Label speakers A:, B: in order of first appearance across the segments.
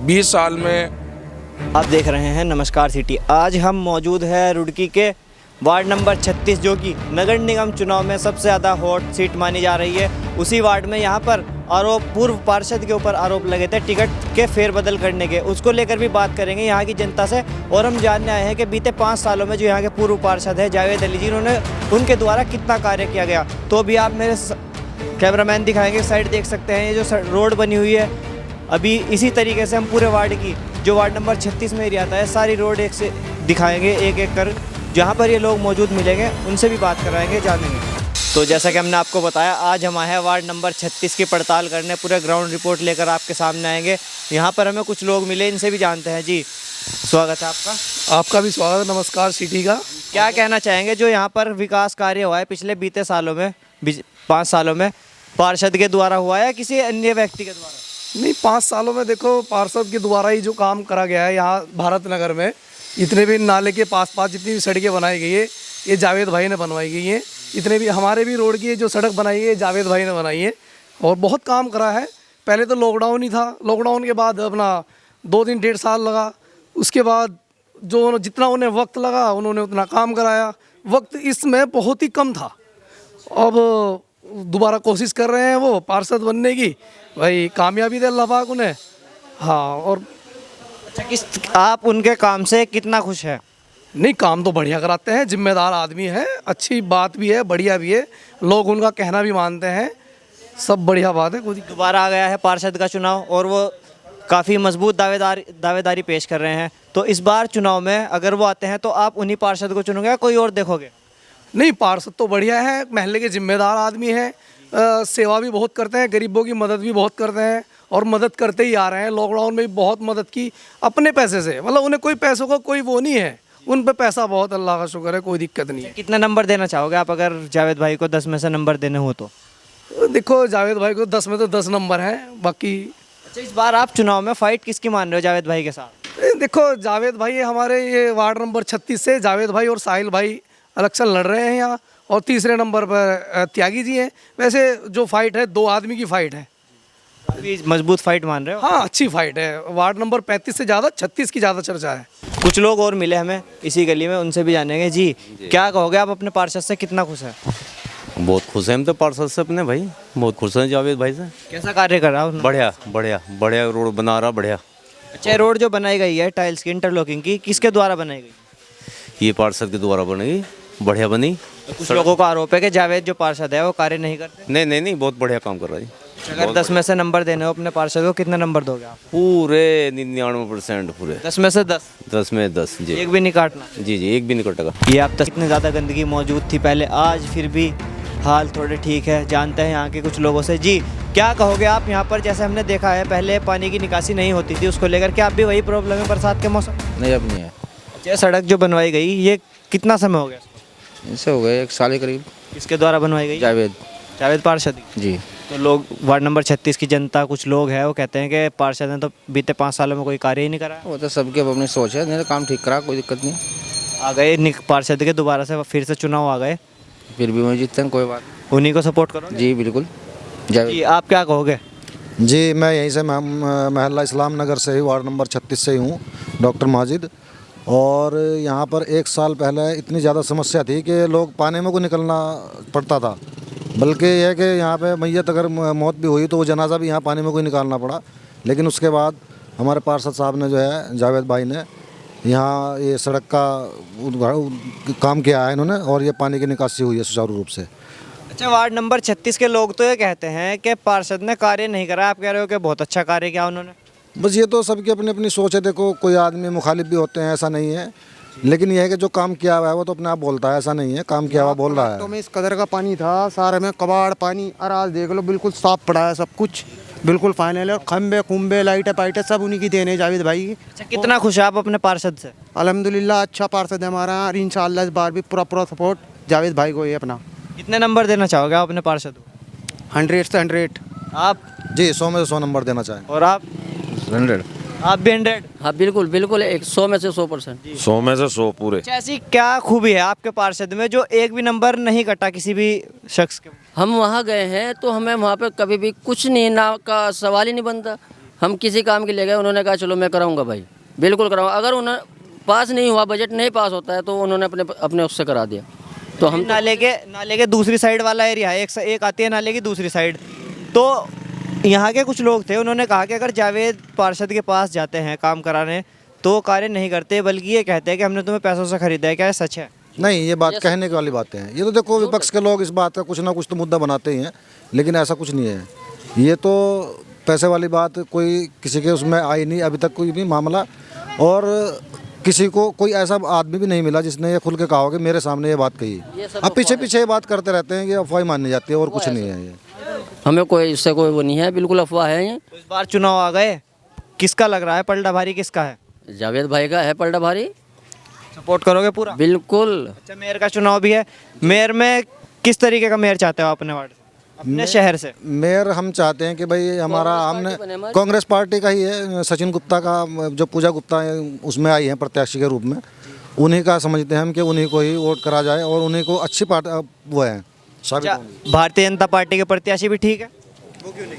A: 20 साल में।
B: आप देख रहे हैं नमस्कार सिटी। आज हम मौजूद है रुड़की के वार्ड नंबर 36 जो कि नगर निगम चुनाव में सबसे ज़्यादा हॉट सीट मानी जा रही है। उसी वार्ड में यहाँ पर पूर्व पार्षद के ऊपर आरोप लगे थे टिकट के फेरबदल करने के, उसको लेकर भी बात करेंगे यहाँ की जनता से। और हम जानने आए हैं कि बीते 5 सालों में जो यहाँ के पूर्व पार्षद है जावेद अली जी, उनके द्वारा कितना कार्य किया गया। तो अभी आप मेरे कैमरामैन दिखाएंगे, साइड देख सकते हैं ये जो रोड बनी हुई है। अभी इसी तरीके से हम पूरे वार्ड की, जो वार्ड नंबर 36 में एरिया आता है, सारी रोड एक से दिखाएंगे एक एक कर। जहाँ पर ये लोग मौजूद मिलेंगे उनसे भी बात कराएंगे, जानेंगे। तो जैसा कि हमने आपको बताया, आज हम आए हैं वार्ड नंबर 36 की पड़ताल करने। पूरे ग्राउंड रिपोर्ट लेकर आपके सामने आएंगे। यहाँ पर हमें कुछ लोग मिले, इनसे भी जानते हैं। जी स्वागत है आपका।
C: आपका भी स्वागत है नमस्कार सिटी का।
B: क्या कहना चाहेंगे जो यहाँ पर विकास कार्य हुआ है पिछले बीते सालों में, 5 सालों में, पार्षद के द्वारा हुआ है या किसी अन्य व्यक्ति के द्वारा?
C: नहीं, 5 सालों में देखो पार्षद के द्वारा ही जो काम करा गया है यहाँ भारत नगर में, इतने भी नाले के पास जितनी भी सड़कें बनाई गई है ये जावेद भाई ने बनवाई गई है। इतने भी हमारे भी रोड की जो सड़क बनाई है जावेद भाई ने बनाई है और बहुत काम करा है। पहले तो लॉकडाउन ही था, लॉकडाउन के बाद अपना 2-3-1.5 साल लगा। उसके बाद जो जितना उन्हें वक्त लगा उन्होंने उतना काम कराया। वक्त इसमें बहुत ही कम था। अब दोबारा कोशिश कर रहे हैं वो पार्षद बनने की, भाई कामयाबी दे अल्लाह पाक उन्हें। हाँ, और
B: अच्छा, आप उनके काम से कितना खुश है?
C: नहीं, काम तो बढ़िया कराते हैं, जिम्मेदार आदमी है, अच्छी बात भी है, बढ़िया भी है, लोग उनका कहना भी मानते हैं, सब बढ़िया बात है।
B: दोबारा आ गया है पार्षद का चुनाव और वो काफ़ी मजबूत दावेदारी पेश कर रहे हैं। तो इस बार चुनाव में अगर वो आते हैं तो आप उन्हीं पार्षद को चुनोगे या कोई और देखोगे?
C: नहीं, पार्षद तो बढ़िया है, महल्ले के जिम्मेदार आदमी हैं, सेवा भी बहुत करते हैं, गरीबों की मदद भी बहुत करते हैं और मदद करते ही आ रहे हैं। लॉकडाउन में भी बहुत मदद की अपने पैसे से, मतलब उन्हें कोई पैसों का कोई वो नहीं है, उन पे पैसा बहुत, अल्लाह का शुक्र है, कोई दिक्कत नहीं है।
B: कितना नंबर देना चाहोगे आप अगर जावेद भाई को 10 में से नंबर देने हो तो?
C: देखो जावेद भाई को 10 में तो 10 नंबर हैं, बाकी।
B: अच्छा, इस बार आप चुनाव में फाइट किसकी मान रहे हो जावेद भाई के साथ?
C: देखो जावेद भाई हमारे ये वार्ड नंबर 36 से जावेद भाई और साहिल भाई इलेक्शन लड़ रहे हैं यहाँ, और तीसरे नंबर पर त्यागी जी हैं। वैसे जो फाइट है 2 आदमी की फाइट है।
B: काफ़ी मजबूत फाइट मान रहे हो?
C: हाँ, अच्छी फाइट है। वार्ड नंबर 35 से ज़्यादा 36 की ज़्यादा चर्चा है।
B: कुछ लोग और मिले हमें इसी गली में, उनसे भी जानेंगे। जी क्या कहोगे आप अपने पार्षद से कितना खुश है?
D: बहुत खुश हैं हम तो पार्षद से अपने भाई, बहुत खुश हैं जावेद भाई से।
B: कैसा कार्य कर रहा है?
D: बढ़िया बढ़िया बढ़िया रोड बना रहा, बढ़िया।
B: अच्छा, रोड जो बनाई गई है टाइल्स की, इंटरलॉकिंग की, किसके द्वारा बनाई गई?
D: ये पार्षद के द्वारा बनेगी, बढ़िया बनी।
B: कुछ लोगों का आरोप है कि जावेद जो पार्षद है वो कार्य नहीं करते।
D: नहीं, बहुत बढ़िया काम कर रहा है।
B: अगर 10 में से नंबर देने हो अपने पार्षद को, कितना नंबर दोगे आप?
D: पूरे 99% पूरे
B: 10 में से 10?
D: 10 में 10 जी।
B: एक भी नहीं काटना?
D: जी, एक भी नहीं कटेगा।
B: ये अब तक इतनी ज़्यादा गंदगी मौजूद थी पहले, आज फिर भी हाल थोड़े ठीक है। जानते हैं यहाँ के कुछ लोगों से। जी क्या कहोगे आप यहाँ पर? जैसे हमने देखा है पहले पानी की निकासी नहीं होती थी, उसको लेकर के आप भी वही प्रॉब्लम है बरसात के मौसम?
E: नहीं, अब नहीं है।
B: अच्छा, सड़क जो बनवाई गई ये कितना समय हो गया?
E: इससे हो गए 1 साल के करीब।
B: किसके द्वारा बनवाई गई? जावेद पार्षद
E: जी।
B: तो लोग वार्ड नंबर 36 की जनता, कुछ लोग हैं वो कहते हैं कि पार्षद ने तो बीते 5 सालों में कोई कार्य ही नहीं करा।
E: वो तो सबके अपनी सोच है, नहीं तो काम ठीक करा, कोई दिक्कत नहीं।
B: आ गए पार्षद के दोबारा से फिर से चुनाव आ गए,
E: फिर भी वही जीतते हैं, कोई बात।
B: उन्हीं को सपोर्ट करो?
E: जी बिल्कुल।
B: जी आप क्या कहोगे?
F: जी मैं यहीं से महल्ला इस्लाम नगर से ही, वार्ड नंबर 36 से ही हूँ, डॉक्टर माजिद। और यहाँ पर 1 साल पहले इतनी ज़्यादा समस्या थी कि लोग पानी में को निकलना पड़ता था, बल्कि यह कि यहाँ पे मैयत अगर मौत भी हुई तो वो जनाजा भी यहाँ पानी में को निकालना पड़ा। लेकिन उसके बाद हमारे पार्षद साहब ने जो है जावेद भाई ने यहाँ ये सड़क का काम किया है इन्होंने, और ये पानी की निकासी हुई है सुचारू रूप से।
B: अच्छा, वार्ड नंबर 36 के लोग तो ये कहते हैं कि पार्षद ने कार्य नहीं करा, आप कह रहे हो कि बहुत अच्छा कार्य किया उन्होंने?
F: बस ये तो सबकी अपनी अपनी सोच है। देखो कोई आदमी मुखालिफ भी होते हैं, ऐसा नहीं है, लेकिन यह है कि जो काम किया हुआ है वो तो अपने आप बोलता है, ऐसा नहीं है, काम किया हुआ बोल रहा है।
G: तो में इस कदर का पानी था, सारे में कबाड़ पानी, और आज देख लो बिल्कुल साफ पड़ा है, सब कुछ बिल्कुल फाइनल है। और खंबे खुम्बे लाइटें पाइटें सब उन्हीं की देने जावेद भाई की।
B: अच्छा, कितना खुश है आप अपने पार्षद से?
G: अल्हम्दुलिल्लाह अच्छा पार्षद है हमारा, और इंशाल्लाह इस बार भी पूरा सपोर्ट जावेद भाई को ही अपना।
B: कितने नंबर देना चाहोगे आप अपने पार्षद को?
G: 100 से 100।
B: आप?
F: जी 100 में से 100 नंबर देना चाहें।
B: और आप?
E: 100।
B: आप भी 100?
H: हाँ बिल्कुल बिल्कुल, 100 में से 100%।
A: 100 में से 100 पूरे।
B: ऐसी क्या खूबी है आपके पार्षद में जो एक भी नंबर नहीं कटा किसी भी शख्स के?
H: हम वहाँ गए हैं तो हमें वहाँ पे कभी भी कुछ नहीं, ना का सवाल ही नहीं बनता। हम किसी काम के लिए गए, उन्होंने कहा चलो मैं कराऊंगा भाई, बिल्कुल कराऊंगा। अगर उन्हें पास नहीं हुआ, बजट नहीं पास होता है, तो उन्होंने अपने उससे करा दिया। तो हम
B: नाले के दूसरी साइड वाला एरिया है, एक आती है नाले की दूसरी साइड। तो यहाँ के कुछ लोग थे, उन्होंने कहा कि अगर जावेद पार्षद के पास जाते हैं काम कराने तो वो कार्य नहीं करते, बल्कि ये कहते हैं कि हमने तुम्हें पैसों से खरीदा है। क्या ये सच है?
F: नहीं, ये बात कहने की वाली बातें हैं। ये तो देखो विपक्ष के लोग इस बात का कुछ ना कुछ तो मुद्दा बनाते ही हैं, लेकिन ऐसा कुछ नहीं है। ये तो पैसे वाली बात कोई किसी के उसमें आई नहीं अभी तक, कोई भी मामला। और किसी को कोई ऐसा आदमी भी नहीं मिला जिसने ये खुल के कहा हो कि मेरे सामने ये बात कही। अब पीछे पीछे ये बात करते रहते हैं कि अफवाह मानी जाती है और कुछ नहीं है। ये
H: हमें कोई इससे कोई वो नहीं है, बिल्कुल अफवाह है ये।
B: इस बार चुनाव आ गए, किसका लग रहा है पलड़ा भारी, किसका है?
H: जावेद भाई का है पलड़ा भारी।
B: सपोर्ट करोगे पूरा?
H: बिल्कुल।
B: अच्छा, मेयर का चुनाव भी है। मेयर में किस तरीके का मेयर चाहते हो अपने वार्ड से, अपने शहर से?
F: मेयर हम चाहते हैं कि भाई हमारा हमने कांग्रेस पार्टी का ही है, सचिन गुप्ता का, जो पूजा गुप्ता है उसमें आई है प्रत्याशी के रूप में, उन्हीं का समझते हैं हम कि उन्हीं को ही वोट करा जाए और उन्हीं को अच्छी पार्टी वो है साबित होंगे।
B: भारतीय जनता पार्टी के प्रत्याशी भी ठीक है?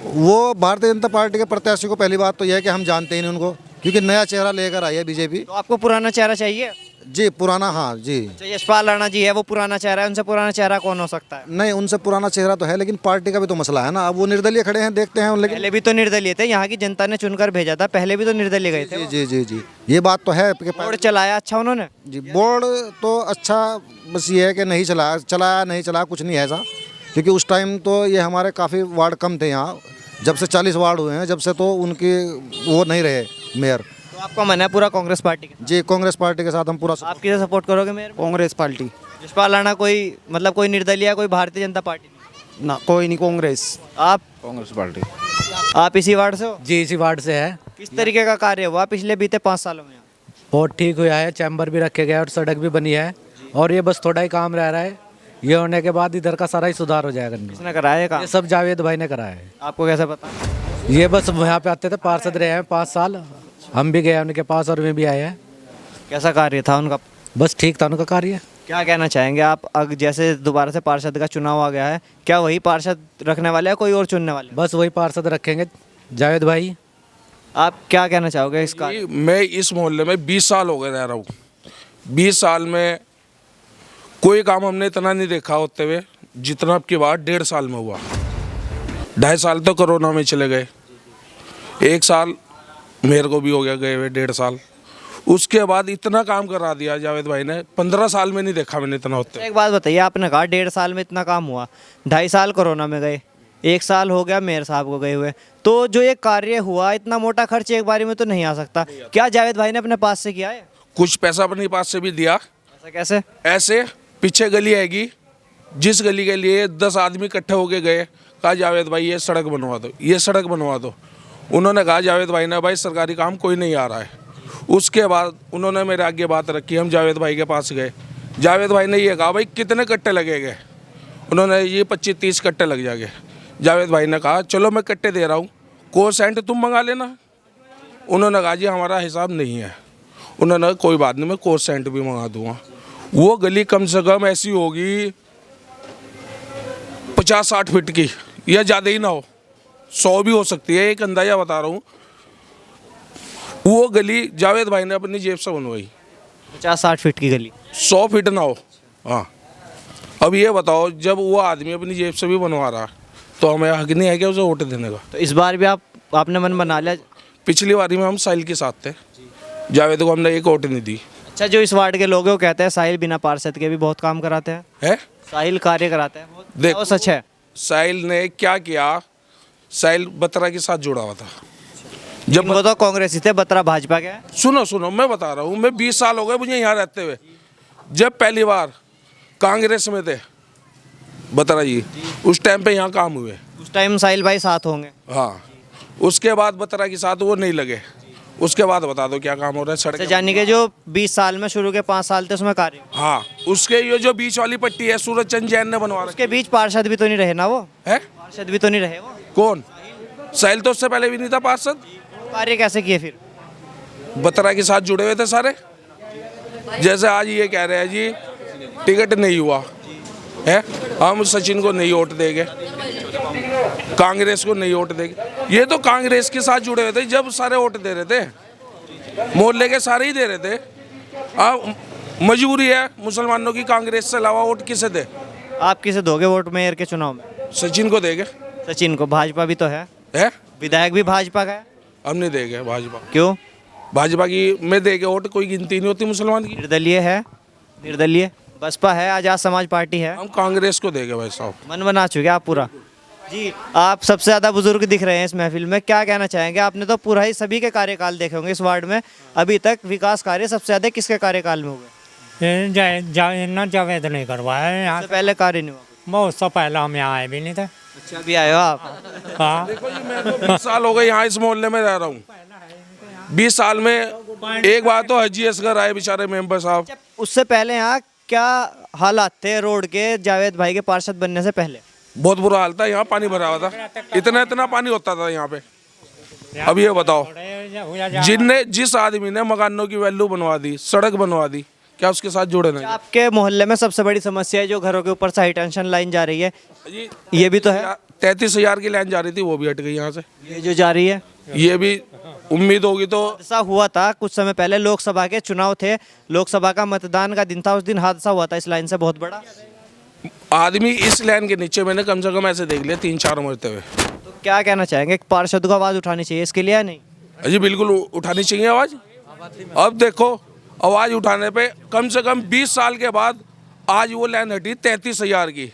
F: वो भारतीय जनता पार्टी के प्रत्याशी को पहली बात तो यह है कि हम जानते ही नहीं उनको, क्योंकि नया चेहरा लेकर आई है बीजेपी।
B: तो आपको पुराना चेहरा चाहिए?
F: जी पुराना, हाँ जी।
B: यशपाल राणा जी है, वो पुराना चेहरा है, उनसे पुराना चेहरा कौन हो सकता है?
F: नहीं, उनसे पुराना चेहरा तो है, लेकिन पार्टी का भी तो मसला है ना। अब वो निर्दलीय खड़े हैं, देखते हैं। लेकिन
B: पहले भी तो निर्दलीय थे, यहाँ की जनता ने चुनकर भेजा था, पहले भी तो निर्दलीय गए थे।
F: जी जी जी, ये बात तो है कि
B: बोर्ड चलाया अच्छा उन्होंने?
F: जी, बोर्ड तो अच्छा, बस ये है कि नहीं चलाया नहीं चलाया कुछ नहीं है ऐसा, क्योंकि उस टाइम तो ये हमारे काफ़ी वार्ड कम थे यहाँ, जब से 40 वार्ड हुए हैं, जब से तो उनकी वो नहीं रहे मेयर।
B: तो आपका मन है पूरा कांग्रेस पार्टी का?
F: जी, कांग्रेस पार्टी के साथ हम पूरा।
B: आप किसे सपोर्ट करोगे मेयर?
G: कांग्रेस पार्टी।
B: यशपाल राणा कोई मतलब कोई निर्दलीय, कोई भारतीय जनता पार्टी नहीं?
G: ना, कोई नहीं, कांग्रेस।
B: आप?
E: कांग्रेस पार्टी।
B: आप इसी वार्ड से हो?
I: जी, इसी वार्ड से है।
B: किस तरीके का कार्य हुआ पिछले बीते 5 सालों में?
I: बहुत ठीक हुआ है, चैम्बर भी रखे गए और सड़क भी बनी है, और ये बस थोड़ा ही काम रह रहा है। ये होने के बाद इधर का सारा ही सुधार हो जाएगा।
B: किसने कराया ये काम?
I: ये सब जावेद भाई ने कराया है।
B: आपको कैसे पता?
I: ये बस यहाँ पे आते थे, पार्षद रहे हैं 5 साल, हम भी गए उनके पास और वे भी आए हैं।
B: कैसा कार्य था उनका?
I: बस ठीक था उनका कार्य।
B: क्या कहना चाहेंगे आप? जैसे दोबारा से पार्षद का चुनाव आ गया है, क्या वही पार्षद रखने वाले हैं, कोई और चुनने वाले?
I: बस वही पार्षद रखेंगे, जावेद भाई।
B: आप क्या कहना चाहोगे इसका?
A: मैं इस मोहल्ले में 20 साल हो गए रह रहा हूँ। 20 साल में कोई काम हमने इतना नहीं देखा होते हुए जितना अब की बात 1.5 साल में हुआ। 2.5 साल तो कोरोना में चले गए, 1 साल मेरे को भी हो गया गए हुए, 1.5 साल। उसके बाद इतना काम करा दिया जावेद भाई ने, 15 साल में नहीं देखा मैंने इतना होते।
B: एक बात बताइए, आपने कहा 1.5 साल में इतना काम हुआ, 2.5 साल कोरोना में गए, 1 साल हो गया मेयर साहब को गए हुए, तो जो ये कार्य हुआ, इतना मोटा खर्च एक बारी में तो नहीं आ सकता। क्या जावेद भाई ने अपने पास से किया है?
A: कुछ पैसा अपने पास से भी दिया।
B: ऐसा कैसे?
A: ऐसे पीछे गली आएगी, जिस गली के लिए 10 आदमी इकट्ठे होके गए, कहा जावेद भाई ये सड़क बनवा दो, ये सड़क बनवा दो। उन्होंने कहा जावेद भाई ने, भाई सरकारी काम कोई नहीं आ रहा है। उसके बाद उन्होंने मेरे आगे बात रखी, हम जावेद भाई के पास गए। जावेद भाई ने ये कहा भाई कितने कट्टे लगेंगे? उन्होंने ये 25-30 कट्टे लग जाएंगे। जावेद भाई ने कहा चलो मैं कट्टे दे रहा हूँ, कोसेंट तुम मंगा लेना। उन्होंने कहा जी हमारा हिसाब नहीं है। उन्होंने कोई बात नहीं, मैं कोसेंट भी मंगा दूँगा। वो गली कम से कम ऐसी होगी 50-60 फीट की, या ज़्यादा ही ना हो, 100 भी हो सकती है, एक अंदाजा बता रहा हूँ। वो गली जावेद भाई ने अपनी जेब से बनवाई।
B: 50-60 फीट की गली?
A: 100 फीट ना हो। हाँ, अब ये बताओ, जब वो आदमी अपनी जेब से भी बनवा रहा तो हमें हक नहीं है क्या उसे वोट देने का?
B: तो इस बार भी आपने मन बना लिया?
A: पिछली बारी में हम साहिल के साथ थे, जावेद को हमने एक वोट नहीं दी।
B: अच्छा, जो इस वार्ड के लोग हैं वो कहते हैं साहिल बिना पार्षद के भी बहुत काम कराते हैं।
A: है?
B: साहिल कार्य कराते हैं बहुत,
A: देखो,
B: वो सच है?
A: साहिल ने क्या किया, साहिल बत्रा के साथ जुड़ा हुआ था।
B: जब वो तो कांग्रेसी थे, बत्रा भाजपा के है।
A: सुनो मैं बता रहा हूँ, मैं 20 साल हो गए मुझे यहाँ रहते हुए। जब पहली बार कांग्रेस में थे बत्रा जी, उस टाइम पे यहाँ काम हुए।
B: उस टाइम साहिल भाई साथ होंगे?
A: हाँ, उसके बाद बत्रा के साथ वो नहीं लगे। उसके बाद बता दो क्या काम हो रहा है सड़क?
B: जानी के जो 20 साल में शुरू के 5 साल थे उसमें कार्य।
A: हाँ, उसके ये जो बीच वाली पट्टी है सूरज चंद जैन ने बनवा रखी।
B: उसके बीच पार्षद भी तो नहीं रहे ना वो?
A: है?
B: पार्षद भी तो नहीं रहे वो?
A: कौन? साहिल तो उससे पहले भी नहीं था पार्षद।
B: कार्य कैसे किए फिर?
A: बत्रा के साथ जुड़े हुए थे सारे। जैसे आज ये कह रहे हैं जी टिकट नहीं हुआ है, हम सचिन को नहीं वोट देंगे। कांग्रेस को नहीं वोट देगी। ये तो कांग्रेस के साथ जुड़े हुए थे जब सारे वोट दे रहे थे, मोहल्ले के सारे ही दे रहे थे। अब मजबूरी है मुसलमानों की, कांग्रेस से अलावा वोट किसे दे?
B: आप किसे दोगे वोट मेयर के चुनाव में?
A: सचिन को देंगे।
B: सचिन को। भाजपा भी तो है, विधायक भी भाजपा का है।
A: हम नहीं देंगे भाजपा।
B: क्यों?
A: भाजपा की में देंगे वोट, कोई गिनती नहीं होती मुसलमान की।
B: निर्दलीय है, निर्दलीय बसपा है, आजाद समाज पार्टी है।
A: हम कांग्रेस को देंगे भाई साहब।
B: मन बना चुके आप पूरा। जी, आप सबसे ज़्यादा बुजुर्ग दिख रहे हैं इस महफिल में, क्या कहना चाहेंगे? आपने तो पूरा ही सभी के कार्यकाल देखे होंगे इस वार्ड में। अभी तक विकास कार्य सबसे ज़्यादा किसके कार्यकाल में हुए?
J: जावेद नहीं करवाया है यहाँ
B: सबसे पहले कार्य नहीं हुआ?
J: बहुत सा पहले हम यहाँ आए भी नहीं थे।
B: अच्छा, अभी आए हो आप?
J: हाँ,
A: देखो जी, मैं तो 20 साल हो गए यहाँ इस मोहल्ले में रह रहा हूँ। 20 साल में एक बार तो हजी असगर आए बेचारे मेंबर साहब।
B: उससे पहले यहाँ क्या हालात थे रोड के, जावेद भाई के पार्षद बनने से पहले?
A: बहुत बुरा हाल था, यहाँ पानी भरा हुआ था, इतना पानी होता था यहाँ पे। अब ये बताओ, जिस आदमी ने मकानों की वैल्यू बनवा दी, सड़क बनवा दी, क्या उसके साथ जुड़े नहीं?
B: आपके मोहल्ले में सबसे बड़ी समस्या है जो घरों के ऊपर से हाई टेंशन लाइन जा रही है, ये भी तो है।
A: 33,000 की लाइन जा रही थी, वो भी हट गई यहाँ से।
B: ये जो जा रही है,
A: ये भी उम्मीद होगी तो।
B: हादसा हुआ था कुछ समय पहले, लोकसभा के चुनाव थे, लोकसभा का मतदान का दिन था, उस दिन हादसा हुआ था इस लाइन से बहुत बड़ा।
A: आदमी इस लाइन के नीचे मैंने कम से कम ऐसे देख लिया 3-4 मरते हुए।
B: तो क्या कहना चाहेंगे, पार्षद को आवाज़ उठानी चाहिए इसके लिए या नहीं?
A: जी बिल्कुल उठानी चाहिए आवाज़। अब देखो, आवाज़ उठाने पे कम से कम 20 साल के बाद आज वो लाइन हटी 33,000 की।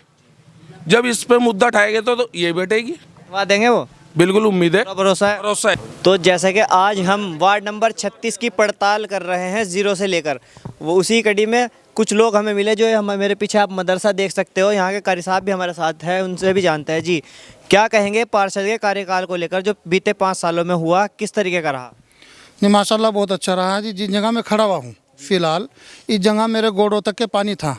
A: जब इस पे मुद्दा उठाएंगे तो ये बैठेगी,
B: करवा देंगे वो,
A: बिल्कुल उम्मीद है,
B: भरोसा है।
A: भरोसा है।
B: तो जैसे कि आज हम वार्ड नंबर 36 की पड़ताल कर रहे हैं जीरो से लेकर, वो उसी कड़ी में कुछ लोग हमें मिले जो हम, मेरे पीछे आप मदरसा देख सकते हो, यहाँ के कारी साहब भी हमारे साथ हैं, उनसे भी जानते हैं। जी, क्या कहेंगे पार्षद के कार्यकाल को लेकर जो बीते 5 सालों में हुआ, किस तरीके का रहा?
K: नहीं, माशाल्लाह बहुत अच्छा रहा जी। जिस जगह मैं खड़ा हुआ हूँ फ़िलहाल, इस जगह मेरे गोड़ों तक के पानी था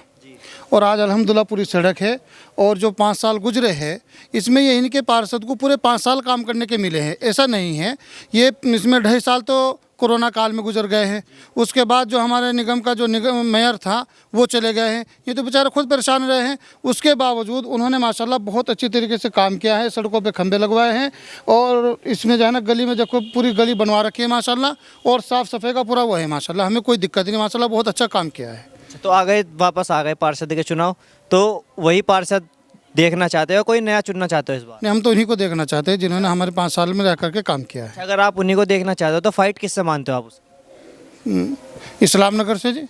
K: और आज अल्हम्दुलिल्लाह पूरी सड़क है। और जो 5 साल गुजरे हैं इसमें ये इनके पार्षद को पूरे 5 साल काम करने के मिले हैं, ऐसा नहीं है। ये इसमें 2.5 साल तो कोरोना काल में गुजर गए हैं। उसके बाद जो हमारे निगम का जो निगम मेयर था वो चले गए हैं। ये तो बेचारे खुद परेशान रहे हैं। उसके बावजूद उन्होंने माशाल्लाह बहुत अच्छी तरीके से काम किया है। सड़कों पे खंभे लगवाए हैं और इसमें जो है ना गली में देखो पूरी गली बनवा रखी है माशाल्लाह, और साफ़ सफाई का पूरा वो है माशाल्लाह। हमें कोई दिक्कत नहीं, माशाल्लाह बहुत अच्छा काम किया है।
B: तो आ गए, वापस आ गए पार्षद के चुनाव, तो वही पार्षद देखना चाहते हो, कोई नया चुनना चाहते हो इस बार?
K: नहीं, हम तो उन्हीं को देखना चाहते हैं जिन्होंने हमारे 5 साल में रह करके काम किया है।
B: अगर आप उन्हीं को देखना चाहते हो तो फाइट किससे मानते हो आप उसे?
K: इस्लाम नगर से जी।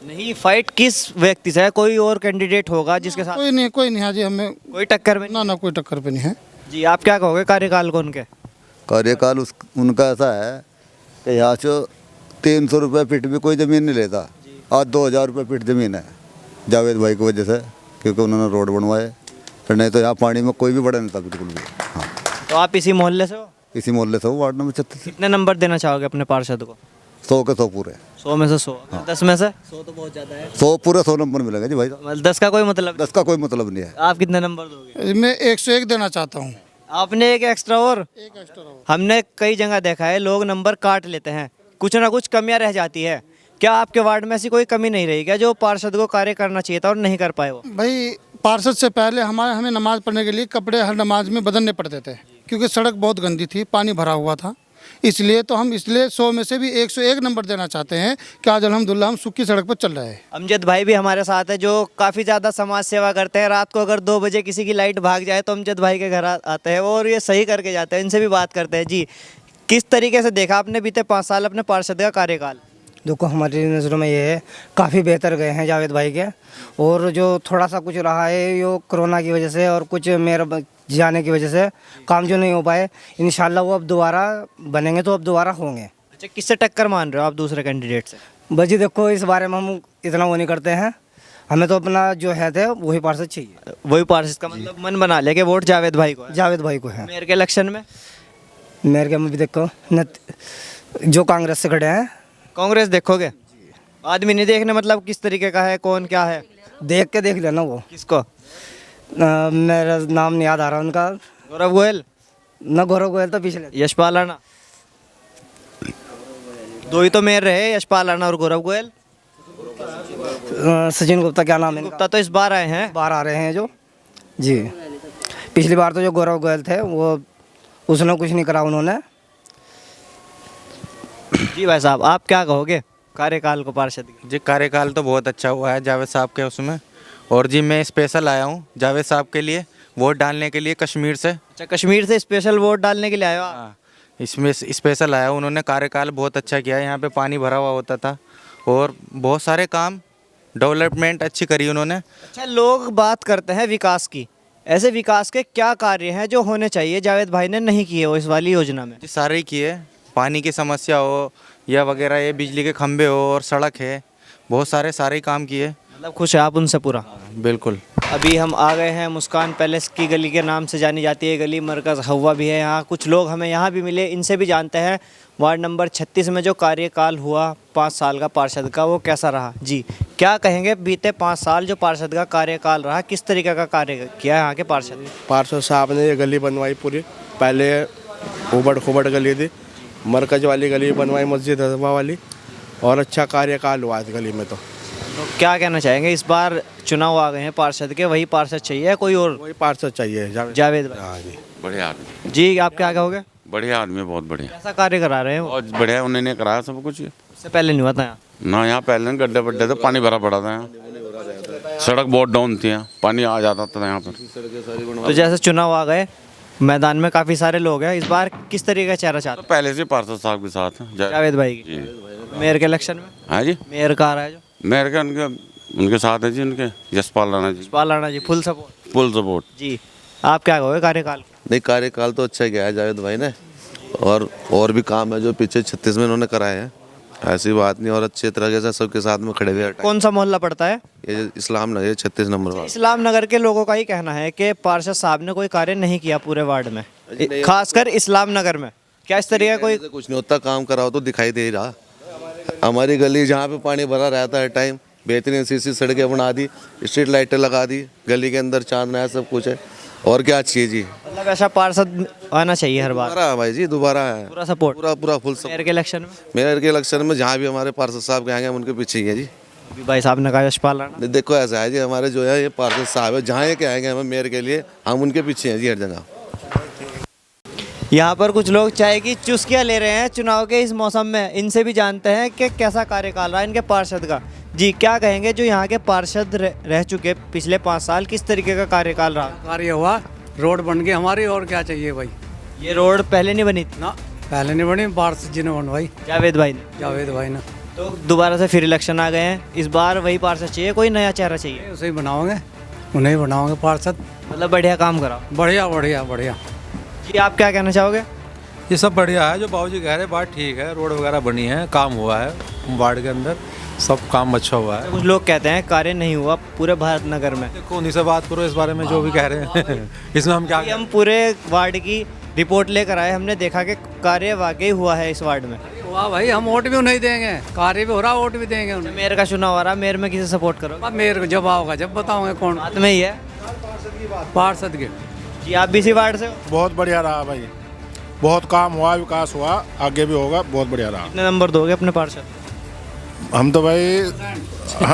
B: नहीं, फाइट किस व्यक्ति से है? कोई और कैंडिडेट होगा जिसके साथ?
K: कोई नहीं हाँ जी, हमें
B: कोई टक्कर में?
K: ना कोई टक्कर पे नहीं है
B: जी। आप क्या कहोगे कार्यकाल को उनके?
L: कार्यकाल उनका ऐसा है कि यहाँ से 300 रुपये फीट भी कोई ज़मीन नहीं लेता। आज 2,000 रुपये फीट ज़मीन है जावेद भाई की वजह से, क्योंकि उन्होंने रोड बनवाए। तो नहीं तो यहाँ पानी में कोई भी बड़ा नहीं था बिल्कुल भी। हाँ,
B: तो आप इसी मोहल्ले से हो?
L: इसी मोहल्ले से हो, वार्ड नंबर 36।
B: कितने नंबर देना चाहोगे अपने पार्षद को?
L: 100 के 100 पूरे।
B: 100 में से 100?
L: हाँ।
B: 10 में से? 100 तो बहुत ज़्यादा है।
L: 100 पूरे 100 नंबर मिलेंगे जी भाई साहब।
B: 10 का कोई मतलब?
L: 10 का कोई मतलब नहीं है।
B: आप कितने नंबर दोगे?
K: मैं 101 देना चाहता हूँ।
B: आपने एक एक्स्ट्रा और? हमने कई जगह देखा है लोग नंबर काट लेते हैं, कुछ ना कुछ कमियां रह जाती है। क्या आपके वार्ड में ऐसी कोई कमी नहीं रही क्या जो पार्षद को कार्य करना चाहिए था और नहीं कर पाए वो?
K: भाई पार्षद से पहले हमें नमाज़ पढ़ने के लिए कपड़े हर नमाज में बदलने पड़ते थे, क्योंकि सड़क बहुत गंदी थी, पानी भरा हुआ था। इसलिए 100 में से भी 101 नंबर देना चाहते हैं कि आज अल्हम्दुलिल्लाह हम सूखी सड़क पर चल रहे हैं।
B: अमजद भाई भी हमारे साथ है जो काफ़ी ज़्यादा समाज सेवा करते हैं। रात को अगर 2 बजे किसी की लाइट भाग जाए तो अमजद भाई के घर आते हैं और ये सही करके जाते हैं। इनसे भी बात करते हैं। जी, किस तरीके से देखा आपने बीते 5 साल अपने पार्षद का कार्यकाल?
C: देखो, हमारी नज़रों में ये है काफ़ी बेहतर गए हैं जावेद भाई के। और जो थोड़ा सा कुछ रहा है यो कोरोना की वजह से और कुछ मेरे जाने की वजह से काम जो नहीं हो पाए, इंशाल्लाह वो अब दोबारा बनेंगे तो अब दोबारा होंगे।
B: अच्छा, किससे टक्कर मान रहे हो आप दूसरे कैंडिडेट से?
C: बस जी देखो, इस बारे में हम इतना वो नहीं करते हैं। हमें तो अपना जो है थे वही पार्षद चाहिए।
B: वही पार्षद का मतलब मन बना लिया कि वोट जावेद भाई को है?
C: जावेद भाई को है।
B: मेयर के इलेक्शन में?
C: मेयर के में भी देखो जो कांग्रेस से खड़े हैं।
B: कांग्रेस देखोगे? आदमी नहीं देखने मतलब किस तरीके का है, कौन क्या है?
C: देख के देख लेना। वो
B: किसको?
C: मेरा नाम नहीं याद आ रहा उनका।
B: गौरव गोयल?
C: ना, गौरव गोयल तो पिछले।
B: यशपाल राणा? 2 ही तो मेयर रहे, यशपाल राणा और गौरव गोयल।
C: सचिन गुप्ता क्या नाम है?
B: गुप्ता तो इस बार आए हैं।
C: बाहर आ रहे हैं जो। जी,
G: पिछली बार तो जो गौरव गोयल थे वो उसने कुछ नहीं करा उन्होंने।
B: जी भाई साहब, आप क्या कहोगे कार्यकाल को पार्षद के?
M: जी कार्यकाल तो बहुत अच्छा हुआ है जावेद साहब के उसमें। और जी मैं स्पेशल आया हूँ जावेद साहब के लिए वोट डालने के लिए कश्मीर से।
B: अच्छा, कश्मीर से स्पेशल वोट डालने के लिए आए हो आप?
M: हाँ, इसमें स्पेशल आया हूँ। उन्होंने कार्यकाल बहुत अच्छा किया है। यहाँ पे पानी भरा हुआ होता था और बहुत सारे काम डेवलपमेंट अच्छी करी उन्होंने।
B: अच्छा, लोग बात करते हैं विकास की, ऐसे विकास के क्या कार्य हैं जो होने चाहिए जावेद भाई ने नहीं किए हो इस वाली योजना में?
M: जी सारे ही किए। पानी की समस्या हो या वगैरह ये बिजली के खंभे हो और सड़क है, बहुत सारे ही काम किए।
B: मतलब खुश है आप उनसे पूरा?
M: बिल्कुल।
B: अभी हम आ गए हैं मुस्कान पैलेस की गली के नाम से जानी जाती है गली, मरकज़ हवा भी है यहाँ। कुछ लोग हमें यहाँ भी मिले, इनसे भी जानते हैं वार्ड नंबर 36 में जो कार्यकाल हुआ 5 साल का पार्षद का वो कैसा रहा। जी क्या कहेंगे, बीते 5 साल जो पार्षद का कार्यकाल रहा किस तरीके का कार्य किया यहाँ के पार्षद ने?
N: पार्षद साहब ने ये गली बनवाई पूरी, पहले उबड़ खुबड़ गली थी, मरकज वाली गली बनवाई मस्जिद हजवा वाली, और अच्छा कार्यकाल हुआ इस गली में। तो
B: क्या कहना चाहेंगे, इस बार चुनाव आ गए हैं पार्षद के, वही पार्षद चाहिए या कोई और?
N: वही पार्षद चाहिए,
B: जावेद भाई।
N: हाँ जी।
O: बढ़िया आदमी।
B: जी आप क्या कहोगे?
O: बढ़िया आदमी, बहुत बढ़िया।
B: कैसा कार्य करा रहे हैं वो?
O: बहुत बढ़िया, उन्होंने कराया सब कुछ।
B: इससे पहले नहीं हुआ था यहाँ?
O: ना, यहाँ पहले गड्ढे बड्ढे थे, पानी भरा पड़ा था यहाँ, सड़क बहुत डाउन थी, यहाँ पानी आ जाता था यहाँ पर।
B: तो जैसे चुनाव आ गए, मैदान में काफ़ी सारे लोग हैं, इस बार किस तरीके का चेहरा चाहते हैं?
O: पहले से पार्षद साहब के साथ हैं,
B: जावेद भाई की। मेयर के इलेक्शन में?
O: हाँ जी,
B: मेयर का आ रहा है जो?
O: मेयर का उनके साथ है जी, उनके Yashpal Rana ji.
B: Yashpal Rana ji full support?
O: Full support.
B: जी आप क्या कहोगे कार्यकाल?
P: नहीं, कार्यकाल तो अच्छा गया है जावेद भाई ने, और भी काम है जो पीछे 36 में उन्होंने कराए हैं, ऐसी बात नहीं। और अच्छे तरीके से सबके साथ में खड़े हुए।
B: कौन सा मोहल्ला पड़ता है?
P: ये इस्लाम नगर 36 नंबर वार्ड।
B: इस्लाम नगर के लोगों का ही कहना है कि पार्षद साहब ने कोई कार्य नहीं किया पूरे वार्ड में, खासकर इस्लाम नगर में। क्या इस तरीके का कोई?
P: कुछ नहीं होता, काम कराओ तो दिखाई दे रहा। हमारी गली जहाँ पे पानी भरा रहता है टाइम, बेहतरीन सीसी सड़कें बना दी, स्ट्रीट लाइटें लगा दी, गली के अंदर चांदना है, सब कुछ है। और क्या चाहिए जी?
B: मतलब ऐसा पार्षद आना चाहिए हर बार?
P: दोबारा भाई जी, दोबारा है।
B: पूरा सपोर्ट?
P: पूरा फुल सपोर्ट।
B: मेयर के इलेक्शन में?
P: मेयर के इलेक्शन में जहाँ भी हमारे पार्षद साहब के आएंगे हम उनके पीछे ही है जी।
B: भाई साहब ने कहा यशपाल राणा।
P: देखो ऐसा है जी, हमारे जो है ये पार्षद साहब है, जहाँ ये कहेंगे हमें मेयर के लिए, हम उनके पीछे हैं जी हर जगह।
B: यहाँ पर कुछ लोग चाय की चुस्कियाँ ले रहे हैं चुनाव के इस मौसम में, इनसे भी जानते हैं कि कैसा कार्यकाल रहा इनके पार्षद का। जी क्या कहेंगे, जो यहाँ के पार्षद रह चुके पिछले 5 साल, किस तरीके का कार्यकाल रहा?
Q: कार्य हुआ, रोड बन गई हमारी, और क्या चाहिए भाई।
B: ये रोड पहले नहीं बनी थी?
Q: ना, पहले नहीं बनी, पार्षद जी ने बनवाई,
B: जावेद भाई ने।
Q: जावेद भाई ने।
B: तो दोबारा से फिर इलेक्शन आ गए हैं, इस बार वही पार्षद चाहिए, कोई नया चेहरा चाहिए?
Q: उसे ही बनाओगे, उन्हें ही बनाओगे पार्षद।
B: मतलब बढ़िया काम कराओ।
Q: बढ़िया बढ़िया बढ़िया।
B: जी आप क्या कहना चाहोगे?
I: ये सब बढ़िया है, जो बाबूजी कह रहे हैं बात ठीक है, रोड वगैरह बनी है, काम हुआ है वार्ड के अंदर, सब काम अच्छा हुआ है।
B: कुछ लोग कहते हैं कार्य नहीं हुआ पूरे भारत नगर में।
I: देखो उन्हीं से बात करो इस बारे में जो भी कह रहे हैं इसमें हम क्या?
B: हम पूरे वार्ड की रिपोर्ट लेकर आए, हमने देखा कि कार्य वाकई हुआ है इस वार्ड में।
Q: वाह भाई, हम वोट भी नहीं देंगे, कार्य भी हो रहा, वोट भी देंगे उन्हें।
B: मेयर का चुनाव आ रहा, मेयर में किसे सपोर्ट करो?
Q: मेयर जब आओगा जब बताओगे कौन।
B: बात में ही है
Q: पार्षद के।
B: जी आप भी इसी वार्ड से हो?
A: बहुत बढ़िया रहा भाई, बहुत काम हुआ, विकास हुआ, आगे भी होगा, बहुत बढ़िया रहा।
B: कितने नंबर दोगे अपने पार्षद?
A: हम तो भाई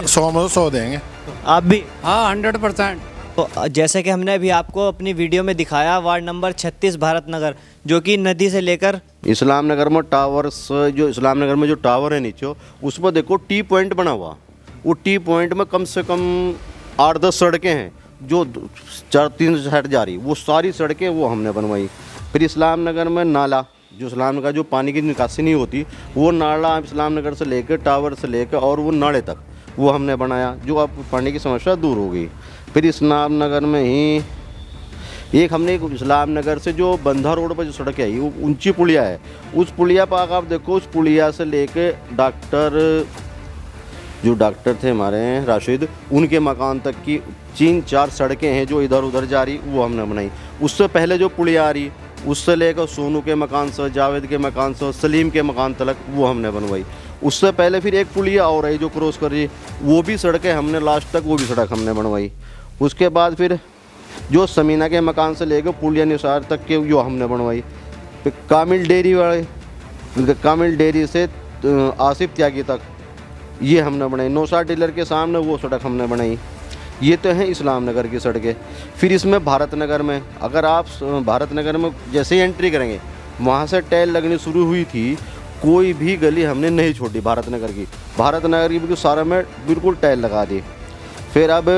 A: 100 में 100 देंगे।
B: आप भी?
Q: हाँ 100%।
B: तो जैसे कि हमने अभी आपको अपनी वीडियो में दिखाया, वार्ड नंबर 36 भारत नगर, जो कि नदी से लेकर
R: इस्लाम नगर में टावर्स, जो इस्लाम नगर में जो टावर है नीचे, उस पर देखो टी पॉइंट बना हुआ। वो टी पॉइंट में कम से कम 8-10 सड़कें हैं जो 4-3 साइड जा रही, वो सारी सड़कें वो हमने बनवाई। फिर इस्लाम नगर में नाला, जो इस्लाम नगर जो पानी की निकासी नहीं होती, वो नाला इस्लाम नगर से लेकर टावर से लेकर और वो नाले तक वो हमने बनाया, जो अब पानी की समस्या दूर हो गई। फिर इस्लाम नगर में ही एक हमने इस्लाम नगर से जो बंधा रोड पर जो सड़क है, वो ऊंची पुलिया है, उस पुलिया पर आप देखो, उस पुलिया से लेके जो डॉक्टर थे हमारे राशिद, उनके मकान तक की 3-4 सड़कें हैं जो इधर उधर जा रही, वो हमने बनाई। उससे पहले जो पुलिया आ रही, उससे लेकर सोनू के मकान से, जावेद के मकान से, सलीम के मकान तक वो हमने बनवाई। उससे पहले फिर एक पुलिया और आई जो क्रॉस कर रही, वो भी सड़कें हमने लास्ट तक वो भी सड़क हमने बनवाई। उसके बाद फिर जो समीना के मकान से लेकर पुलिया निसार तक के जो हमने बनवाई। फिर कामिल डेयरी वाले, कामिल डेयरी से आसिफ त्यागी तक ये हमने बनाई। नौशाद डीलर के सामने वो सड़क हमने बनाई। ये तो हैं इस्लाम नगर की सड़कें। फिर इसमें भारत नगर में, अगर आप भारत नगर में जैसे ही एंट्री करेंगे वहाँ से टाइल लगनी शुरू हुई थी, कोई भी गली हमने नहीं छोड़ी भारत नगर की। भारत नगर की बिल्कुल सारा में बिल्कुल टाइल लगा दी। फिर अब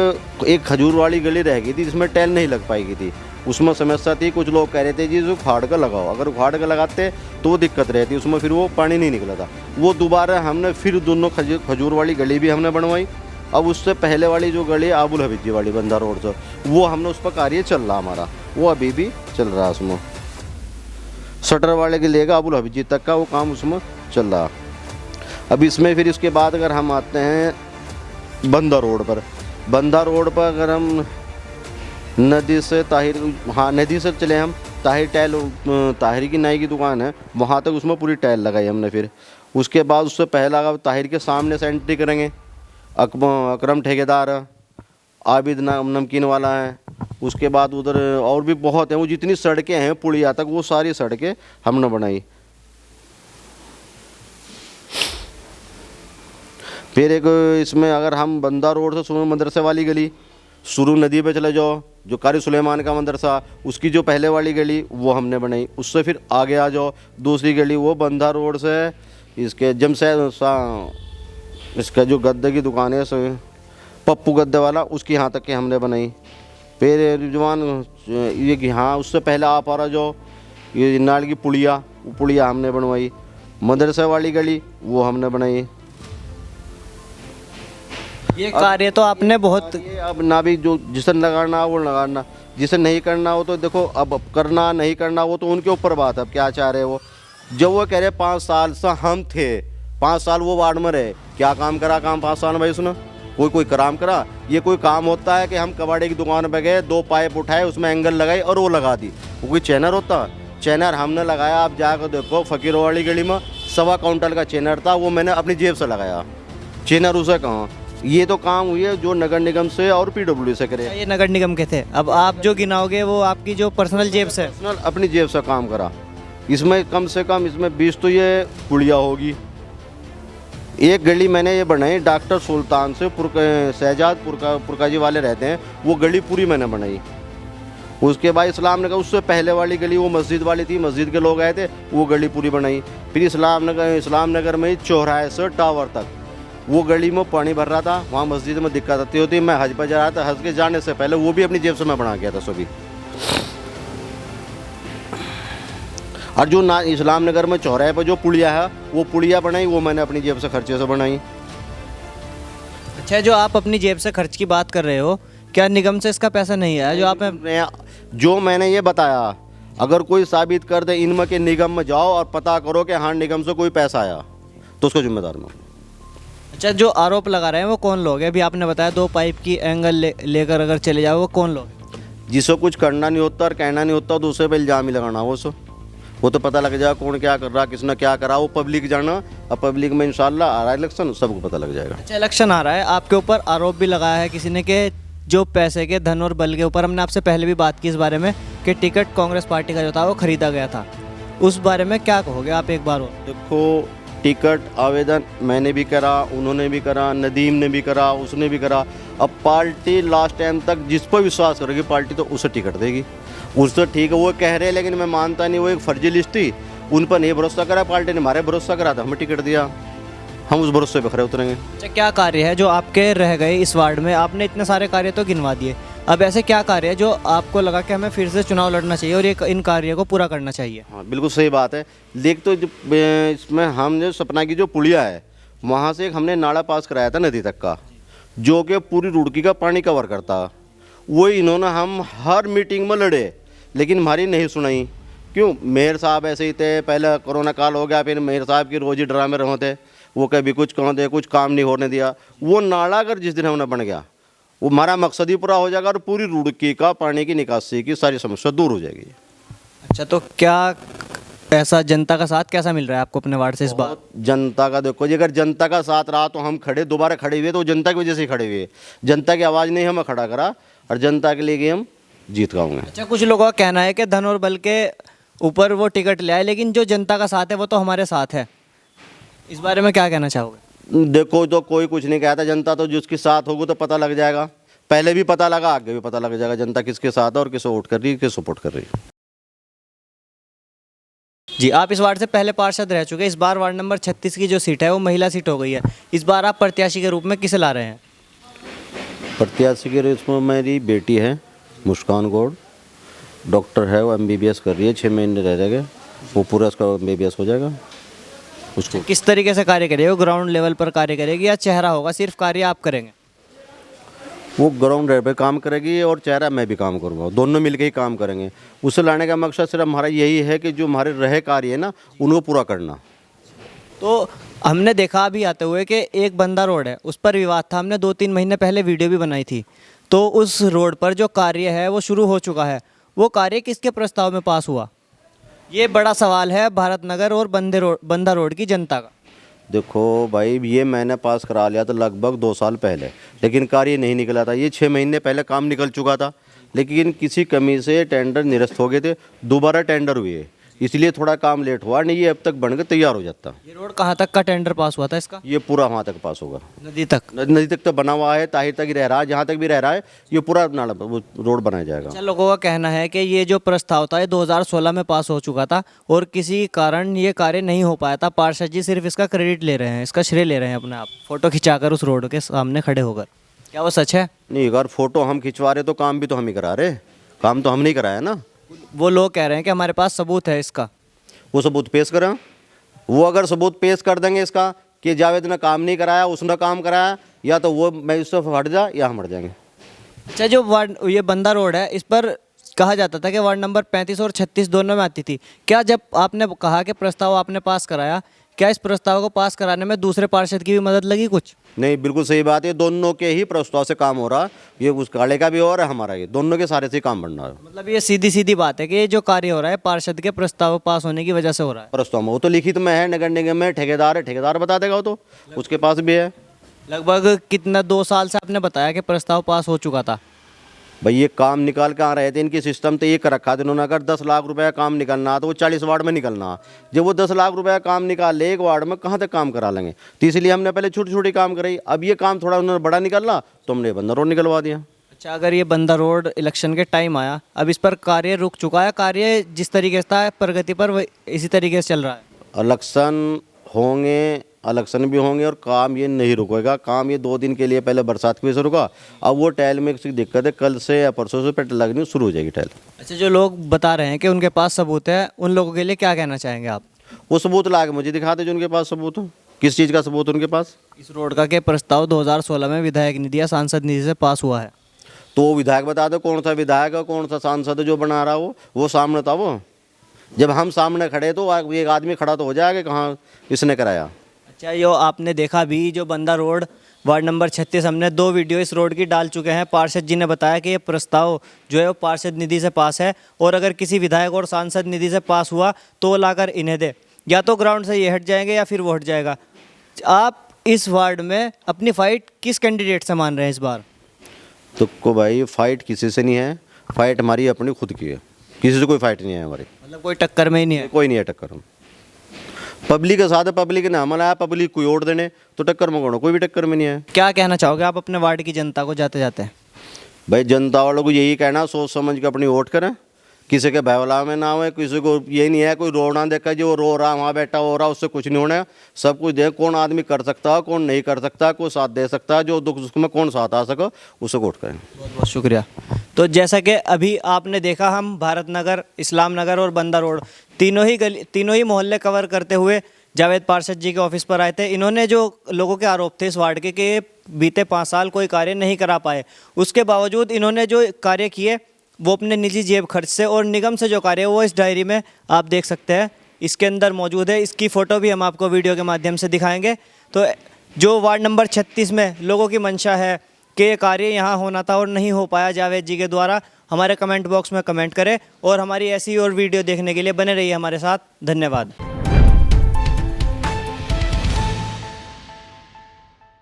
R: एक खजूर वाली गली रह गई थी जिसमें टाइल नहीं लग पाएगी थी, उसमें समस्या थी। कुछ लोग कह रहे थे जी जो उखाड़ कर लगाओ, अगर उखाड़ कर लगाते तो वो दिक्कत रहती, उसमें फिर वो पानी नहीं निकला था। वो दोबारा हमने फिर दोनों खजूर वाली गली भी हमने बनवाई। अब उससे पहले वाली जो गली आबुल हबीब जी वाली बंदा रोड से, वो हमने उस पर कार्य चल रहा हमारा, वो अभी भी चल रहा है। उसमें शटर वाले के लेगा आबुल हबीब जी तक का वो काम उसमें चल रहा। अब इसमें फिर इसके बाद अगर हम आते हैं बंदा रोड पर, बंदा रोड पर अगर हम नदी से ताहिर, हाँ नदी से चले हम, ताहिर की नाई की दुकान है वहाँ तक, उसमें पूरी टाइल लगाई हमने। फिर उसके बाद उससे पहला अगर ताहिर के सामने से एंट्री करेंगे, अकरम ठेकेदार, आबिद नमकीन वाला है, उसके बाद उधर और भी बहुत हैं। वो जितनी सड़कें हैं पुलिया तक वो सारी सड़कें हमने बनाई। फिर एक इसमें अगर हम बंदा रोड से सुरू मदरसे वाली गली, सुरू नदी पे चले जाओ, जो कारी सुलेमान का मदरसा, उसकी जो पहले वाली गली वो हमने बनाई। उससे फिर आगे आ जाओ दूसरी गली, वो बंदा रोड से इसके इसका जो गद्दे की दुकान है पप्पू गद्दे वाला, उसकी यहाँ तक के हमने बनाई। फिर रिजवान ये कि हाँ उससे पहले आप आ रहा जो ये नाल की पुलिया, वो पुलिया हमने बनवाई। मदरसे वाली गली वो हमने बनाई।
B: ये कार्य तो आपने बहुत,
R: अब ना भी जो जिसे लगाना वो लगाना, जिसे नहीं करना हो तो देखो अब करना नहीं करना वो तो उनके ऊपर बात है, अब क्या चाह रहे वो। जब वो कह रहे 5 साल से हम थे, 5 साल वो वार्ड में रहे, क्या काम करा काम 5 साल में भाई उसने? कोई काम करा? ये कोई काम होता है कि हम कबाड़ी की दुकान पे गए, 2 पाइप उठाए, उसमें एंगल लगाई और वो लगा दी? वो कोई चैनर होता? चैनर हमने लगाया। आप जाकर देखो फकीरों वाली गली में 1.25 क्विंटल का चैनर था, वो मैंने अपनी जेब से लगाया। चैनर उसे कहाँ? ये तो काम हुई है जो नगर निगम से और PWD से करे।
B: ये नगर निगम के थे, अब आप जो गिनाओगे वो आपकी जो पर्सनल जेब से?
R: पर्सनल अपनी जेब से काम करा। इसमें कम से कम इसमें 20 तो ये पुलिया होगी। एक गली मैंने ये बनाई डॉक्टर सुल्तान से शहजाद पुरकाजी वाले रहते हैं, वो गली पूरी मैंने बनाई। उसके बाद इस्लाम नगर, उससे पहले वाली गली वो मस्जिद वाली थी, मस्जिद के लोग आए थे, वो गली पूरी बनाई। फिर इस्लाम नगर में ही चौराहे से टावर तक वो गली में पानी भर रहा था, वहाँ मस्जिद में दिक्कत आती होती। मैं हज पर जा रहा था, हज के जाने से पहले वो भी अपनी जेब से मैं बना गया था सभी। और जो ना इस्लाम नगर में चौराहे पर जो पुलिया है, वो पुलिया बनाई, वो मैंने अपनी जेब से खर्चे से बनाई।
B: अच्छा, जो आप अपनी जेब से खर्च की बात कर रहे हो, क्या निगम से इसका पैसा नहीं आया?
R: जो मैंने ये बताया, अगर कोई साबित कर दे इनमें के निगम में जाओ और पता करो कि हाँ निगम से कोई पैसा आया, तो उसको जिम्मेदार मैं।
B: अच्छा, जो आरोप लगा रहे हैं वो कौन लोग हैं? अभी आपने बताया 2 पाइप की एंगल लेकर अगर चले जाओ, वो कौन लोग?
R: जिसको कुछ करना नहीं होता और कहना नहीं होता, दूसरे पे इल्ज़ाम ही लगाना वो तो पता लग जाएगा कौन क्या कर रहा, किसने क्या करा, वो पब्लिक जाना। अब पब्लिक में इंशाल्लाह आ रहा है इलेक्शन, सबको पता लग जाएगा।
B: अच्छा, इलेक्शन आ रहा है, आपके ऊपर आरोप भी लगाया है किसी ने कि जो पैसे के धन और बल के ऊपर, हमने आपसे पहले भी बात की इस बारे में कि टिकट कांग्रेस पार्टी का जो था वो खरीदा गया था, उस बारे में क्या कहोगे आप एक बार?
R: देखो, टिकट आवेदन मैंने भी करा, उन्होंने भी करा, नदीम ने भी करा, उसने भी करा। अब पार्टी लास्ट टाइम तक जिस पर विश्वास करेगी पार्टी तो उसे टिकट देगी। उससे ठीक है वो कह रहे हैं, लेकिन मैं मानता नहीं, वो एक फर्जी लिस्ट थी, उन पर नहीं भरोसा करा पार्टी ने, हमारे भरोसा करा था, हमें टिकट दिया, हम उस भरोसे पर खड़े उतरेंगे।
B: अच्छा, क्या कार्य है जो आपके रह गए इस वार्ड में? आपने इतने सारे कार्य तो गिनवा दिए, अब ऐसे क्या कार्य है जो आपको लगा कि हमें फिर से चुनाव लड़ना चाहिए और ये इन कार्यों को पूरा करना चाहिए?
R: हाँ बिल्कुल सही बात है। लेकिन तो इसमें हम जो सपना की जो पुलिया है, वहाँ से एक हमने नाला पास कराया था नदी तक का, जो कि पूरी रुड़की का पानी कवर करता। वो इन्होंने हम हर मीटिंग में लड़े, लेकिन हमारी नहीं सुनाई। क्यों? मेयर साहब ऐसे ही थे, पहले कोरोना काल हो गया, फिर मेयर साहब की रोज़ ही ड्रामे रहे थे, वो कभी कुछ कहते, कुछ काम नहीं होने दिया। वो नाला अगर जिस दिन हमने बन गया, वो हमारा मकसद ही पूरा हो जाएगा और पूरी रुड़की का पानी की निकासी की सारी समस्या दूर हो जाएगी।
B: अच्छा, तो क्या ऐसा जनता का साथ कैसा मिल रहा है आपको अपने वार्ड से इस बार?
R: जनता का देखो जी, अगर जनता का साथ रहा तो हम खड़े, दोबारा खड़े हुए तो जनता की वजह से ही खड़े हुए। जनता की आवाज़ ने हमें खड़ा करा और जनता के लिए हम जीत गाऊंगे।
B: अच्छा, कुछ लोगों का कहना है कि धन और बल के ऊपर वो टिकट ले आए, लेकिन जो जनता का साथ है वो तो हमारे साथ है, इस बारे में क्या कहना चाहोगे?
R: देखो, तो कोई कुछ नहीं कहता, जनता तो जिसके साथ होगी तो पता लग जाएगा। पहले भी पता लगा, आगे भी पता लग जाएगा जनता किसके साथ है और किसे वोट कर रही है, किसे सपोर्ट कर रही है।
B: जी, आप इस वार्ड से पहले पार्षद रह चुके हैं। इस बार वार्ड नंबर 36 की जो सीट है वो महिला सीट हो गई है। इस बार आप प्रत्याशी के रूप में किसे ला रहे हैं?
R: प्रत्याशी के रूप में मेरी बेटी है मुस्कान गौड़, डॉक्टर है, वो MBBS कर रही है, 6 महीने रह जाएगा, वो पूरा उसका MBBS हो जाएगा। उसको
B: किस तरीके से कार्य करेगी? वो ग्राउंड लेवल पर कार्य करेगी या चेहरा होगा, सिर्फ कार्य आप करेंगे?
R: वो ग्राउंड लेवल पे काम करेगी और चेहरा मैं भी काम करूँगा, दोनों मिलके ही काम करेंगे। उसे लाने का मकसद सिर्फ हमारा यही है कि जो हमारे रहे कार्य है ना, उनको पूरा करना।
B: तो हमने देखा अभी आते हुए कि एक बंदा रोड है, उस पर विवाद था। हमने 2-3 महीने पहले वीडियो भी बनाई थी। तो उस रोड पर जो कार्य है वो शुरू हो चुका है। वो कार्य किसके प्रस्ताव में पास हुआ? ये बड़ा सवाल है भारत नगर और बंदा रोड की जनता का।
R: देखो भाई, ये मैंने पास करा लिया था लगभग 2 साल पहले, लेकिन कार्य नहीं निकला था। ये 6 महीने पहले काम निकल चुका था, लेकिन किसी कमी से टेंडर निरस्त हो गए थे, दोबारा टेंडर हुए, इसलिए थोड़ा काम लेट हुआ, नहीं ये अब तक बनकर तैयार हो जाता।
B: ये रोड कहाँ तक का टेंडर पास हुआ था इसका?
R: ये पूरा वहाँ तक पास होगा,
B: नदी तक।
R: नदी तक तो बना हुआ है, ताहिर तक ही रह रहा है, जहाँ तक भी रह रहा है ये पूरा नाला रोड बनाया जाएगा।
B: अच्छा, लोगों का कहना है कि ये जो प्रस्ताव था ये 2016 में पास हो चुका था और किसी कारण ये कार्य नहीं हो पाया था। पार्षद जी सिर्फ इसका क्रेडिट ले रहे हैं, इसका श्रेय ले रहे हैं अपने आप, फोटो खिंचाकर उस रोड के सामने खड़े होकर। क्या वो सच है?
R: नहीं, अगर फोटो हम खिंचवा रहे तो काम भी तो हम ही करा रहे, काम तो हम नहीं कराया ना।
B: वो लोग कह रहे हैं कि हमारे पास सबूत है इसका।
R: वो सबूत पेश करें। वो अगर सबूत पेश कर देंगे इसका कि जावेद ने काम नहीं कराया, उसने काम कराया, या तो वो मैं उससे हट जा या हम हट जाएंगे।
B: अच्छा, जो वार्ड ये बंदा रोड है, इस पर कहा जाता था कि वार्ड नंबर 35 और 36 दोनों में आती थी। क्या जब आपने कहा कि प्रस्ताव आपने पास कराया, क्या इस प्रस्ताव को पास कराने में दूसरे पार्षद की भी मदद लगी कुछ?
R: नहीं, बिल्कुल सही बात है, दोनों के ही प्रस्ताव से काम हो रहा। ये उस काले का भी हो रहा है, हमारा ये दोनों के सारे से काम बढ़ रहा है।
B: मतलब ये सीधी सीधी बात है कि ये जो कार्य हो रहा है पार्षद के प्रस्ताव पास होने की वजह से हो रहा है।
R: प्रस्ताव में वो तो लिखित में है, नगर निगम में ठेकेदार है, ठेकेदार बता देगा, वो तो उसके पास भी है।
B: लगभग कितना 2 साल से आपने बताया कि प्रस्ताव पास हो चुका था?
R: भाई ये काम निकाल के आ रहे थे, इनकी सिस्टम तो ये कर रखा था इन्होंने, अगर 10 लाख रुपए का काम निकलना तो वो 40 वार्ड में निकलना। जब वो 10 लाख रुपए का काम निकाल ले एक वार्ड में, कहाँ तक काम करा लेंगे? तो इसलिए हमने पहले छोटी छोटी काम कराई। अब ये काम थोड़ा उन्होंने बड़ा निकलना तो हमने बंदा रोड निकलवा दिया।
B: अच्छा, अगर ये बंदा रोड इलेक्शन के टाइम आया, अब इस पर कार्य रुक चुका है, कार्य जिस तरीके से था प्रगति पर इसी तरीके से चल रहा है?
R: इलेक्शन होंगे, इलेक्शन भी होंगे और काम ये नहीं रुकेगा। काम ये 2 दिन के लिए पहले बरसात की वजह से रुका, अब वो टाइल में किसी दिक्कत है, कल से या परसों से पेट लगनी शुरू हो जाएगी टाइल।
B: अच्छा, जो लोग बता रहे हैं कि उनके पास सबूत है, उन लोगों के लिए क्या कहना चाहेंगे आप?
R: वो सबूत ला के मुझे दिखाते जो उनके पास सबूत हो। किस चीज़ का सबूत उनके पास?
B: इस रोड का के प्रस्ताव 2016 में विधायक निधि या सांसद निधि से पास हुआ है।
R: तो वो विधायक बता दो, कौन सा विधायक है, कौन सा सांसद जो बना रहा वो सामने था। वो जब हम सामने खड़े तो एक आदमी खड़ा तो हो जाएगा कहाँ इसने कराया।
B: अच्छा, यो आपने देखा भी जो बंदा रोड वार्ड नंबर 36, हमने 2 वीडियो इस रोड की डाल चुके हैं। पार्षद जी ने बताया कि ये प्रस्ताव जो है वो पार्षद निधि से पास है और अगर किसी विधायक और सांसद निधि से पास हुआ तो वो लाकर इन्हें दे, या तो ग्राउंड से ये हट जाएंगे या फिर वो हट जाएगा। आप इस वार्ड में अपनी फाइट किस कैंडिडेट से मान रहे हैं इस बार?
R: तो भाई फाइट किसी से नहीं है, फाइट हमारी अपनी खुद की है, किसी से कोई फाइट नहीं है हमारी।
B: मतलब कोई टक्कर में ही नहीं है?
R: कोई नहीं है टक्कर में। पब्लिक के साथ है, पब्लिक ने हमारा है, पब्लिक कोई वोट देने तो टक्कर में कोई भी टक्कर में नहीं है।
B: क्या कहना चाहोगे आप अपने वार्ड की जनता को जाते जाते?
R: भाई जनता वालों को यही कहना, सोच समझ के अपनी वोट करें, किसी के बहला में ना हो, किसी को ये नहीं है कोई रोना देखा जो रो रहा वहाँ बैठा हो रहा, उससे कुछ नहीं होना है। सब कुछ देख कौन आदमी कर सकता है, कौन नहीं कर सकता, कोई साथ दे सकता है, जो दुख सुख में कौन साथ आ सके उसे वोट करें।
B: बहुत बहुत शुक्रिया। तो जैसा कि अभी आपने देखा, हम भारत नगर, इस्लाम नगर और बंदा रोड तीनों ही मोहल्ले कवर करते हुए जावेद पार्षद जी के ऑफिस पर आए थे। इन्होंने जो लोगों के आरोप थे इस वार्ड के कि बीते 5 साल कोई कार्य नहीं करा पाए, उसके बावजूद इन्होंने जो कार्य किए वो अपने निजी जेब खर्च से और निगम से जो कार्य है वो इस डायरी में आप देख सकते हैं, इसके अंदर मौजूद है। इसकी फ़ोटो भी हम आपको वीडियो के माध्यम से दिखाएंगे। तो जो वार्ड नंबर 36 में लोगों की मंशा है कि ये कार्य यहाँ होना था और नहीं हो पाया जावेद जी के द्वारा, हमारे कमेंट बॉक्स में कमेंट करें और हमारी ऐसी और वीडियो देखने के लिए बने रहिए हमारे साथ। धन्यवाद।